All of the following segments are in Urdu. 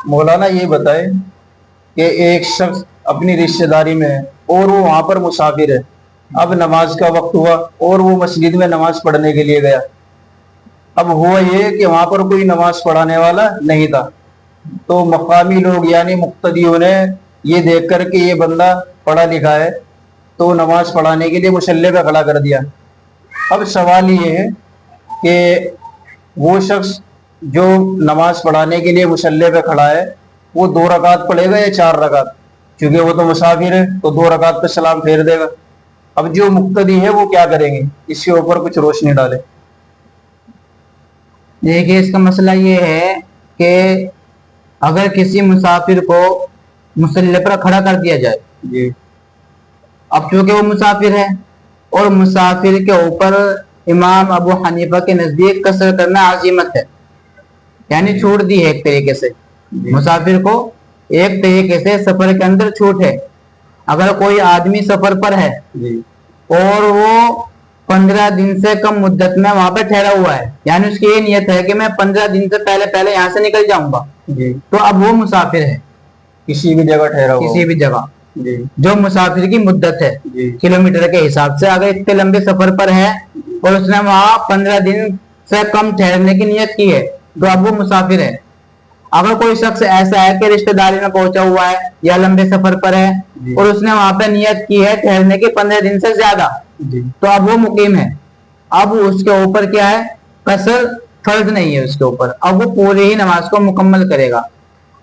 مولانا یہ بتائے کہ ایک شخص اپنی رشتہ داری میں ہے اور وہ وہاں پر مسافر ہے، اب نماز کا وقت ہوا اور وہ مسجد میں نماز پڑھنے کے لیے گیا۔ اب ہوا یہ کہ وہاں پر کوئی نماز پڑھانے والا نہیں تھا، تو مقامی لوگ یعنی مقتدیوں نے یہ دیکھ کر کہ یہ بندہ پڑھا لکھا ہے تو نماز پڑھانے کے لیے مصلی پہ کھڑا کر دیا۔ اب سوال یہ ہے کہ وہ شخص جو نماز پڑھانے کے لیے مصلی پہ کھڑا ہے وہ 2 رکعت پڑھے گا یا 4 رکعت؟ چونکہ وہ تو مسافر ہے تو 2 رکعت پہ سلام پھیر دے گا۔ اب جو مقتدی ہے وہ کیا کریں گے؟ اس کے اوپر کچھ روشنی ڈالے۔ دیکھیے اس کا مسئلہ یہ ہے کہ اگر کسی مسافر کو مصلی پر کھڑا کر دیا جائے، جی، اب چونکہ وہ مسافر ہے اور مسافر کے اوپر امام ابو حنیفہ کے نزدیک قصر کرنا عزیمت ہے، یعنی چھوٹ دی ہے ایک طریقے سے۔ مسافر کو ایک طریقے سے سفر کے اندر چھوٹ ہے۔ اگر کوئی آدمی سفر پر ہے اور وہ 15 دن سے کم مدت میں وہاں پہ ٹھہرا ہوا ہے، یعنی اس کی یہ نیت ہے کہ میں 15 دن سے پہلے یہاں سے نکل جاؤں گا، تو اب وہ مسافر ہے، کسی بھی جگہ ٹھہرا ہوا، کسی بھی جگہ جو مسافر کی مدت ہے کلومیٹر کے حساب سے۔ اگر اتنے لمبے سفر پر ہے اور اس نے وہاں 15 دن سے کم ٹھہرنے کی نیت کی ہے تو اب وہ مسافر ہے۔ اگر کوئی شخص ایسا ہے کہ رشتہ داری میں پہنچا ہوا ہے یا لمبے سفر پر ہے اور اس نے وہاں پہ نیت کی ہے ٹھہرنے کی 15 دن سے زیادہ، تو اب وہ مقیم ہے، اب اس کے اوپر کیا ہے؟ قصر فرض نہیں ہے اس کے اوپر، اب وہ پوری ہی نماز کو مکمل کرے گا۔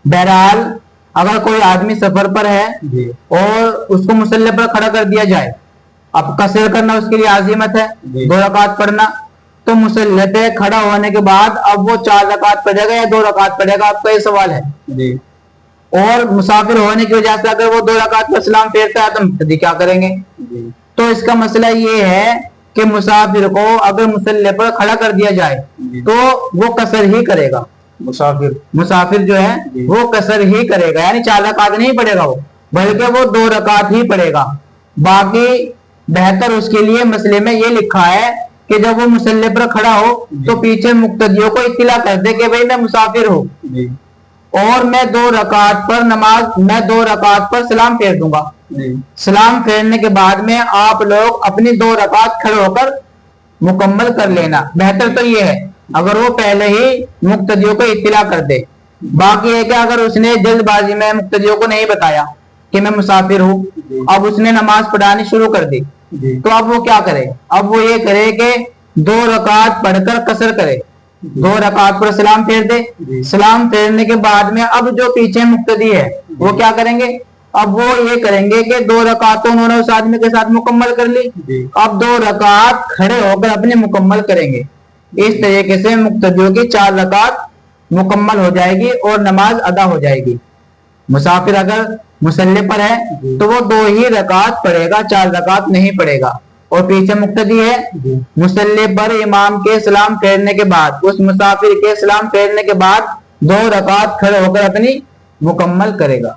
بہرحال اگر کوئی آدمی سفر پر ہے اور اس کو مصلی پر کھڑا کر دیا جائے، اب قصر کرنا اس کے لیے عزیمت ہے، 2 رکعت پڑھنا، تو مصلی پہ کھڑا ہونے کے بعد اب وہ 4 رکعت پڑھے گا یا 2 رکعت پڑھے گا؟ آپ کا یہ سوال ہے۔ اور مسافر ہونے کی وجہ سے اگر وہ 2 رکعت پر سلام پھیرتا ہے تو مقتدی کیا کریں گے؟ تو اس کا مسئلہ یہ ہے کہ مسافر کو اگر مصلی پر کھڑا کر دیا جائے تو وہ قصر ہی کرے گا۔ مسافر جو ہے وہ قصر ہی کرے گا، یعنی 4 رکعت نہیں پڑھے گا وہ، بلکہ وہ 2 رکعت ہی پڑھے گا۔ باقی بہتر اس کے لیے مسئلے میں یہ لکھا ہے کہ جب وہ مصلی پر کھڑا ہو تو پیچھے مقتدیوں کو اطلاع کر دے کہ بھئی میں مسافر ہوں اور میں 2 رکعت پر سلام پھیر دوں گا۔ سلام پھیرنے کے بعد میں آپ لوگ اپنی 2 رکعت کھڑے ہو کر مکمل کر لینا۔ بہتر تو یہ ہے اگر وہ پہلے ہی مقتدیوں کو اطلاع کر دے۔ باقی ہے کہ اگر اس نے جلد بازی میں مقتدیوں کو نہیں بتایا کہ میں مسافر ہوں، اب اس نے نماز پڑھانی شروع کر دی، تو اب وہ کیا کرے؟ اب وہ یہ کرے کہ 2 رکعت پڑھ کر قصر کرے، 2 رکعت پر سلام پھیر دے۔ سلام پھیرنے کے بعد میں اب جو پیچھے مقتدی ہے وہ کیا کریں گے؟ اب وہ یہ کریں گے کہ 2 رکعتوں انہوں نے اس آدمی کے ساتھ مکمل کر لی، اب 2 رکعت کھڑے ہو کر اپنے مکمل کریں گے۔ اس طریقے سے مقتدیوں کی 4 رکعت مکمل ہو جائے گی اور نماز ادا ہو جائے گی۔ مسافر اگر مصلی پر ہے تو وہ 2 ہی رکعت پڑھے گا، 4 رکعت نہیں پڑھے گا۔ اور پیچھے مقتدی ہے، مصلی پر امام کے سلام پھیرنے کے بعد، اس مسافر کے سلام پھیرنے کے بعد 2 رکعت کھڑے ہو کر اپنی مکمل کرے گا۔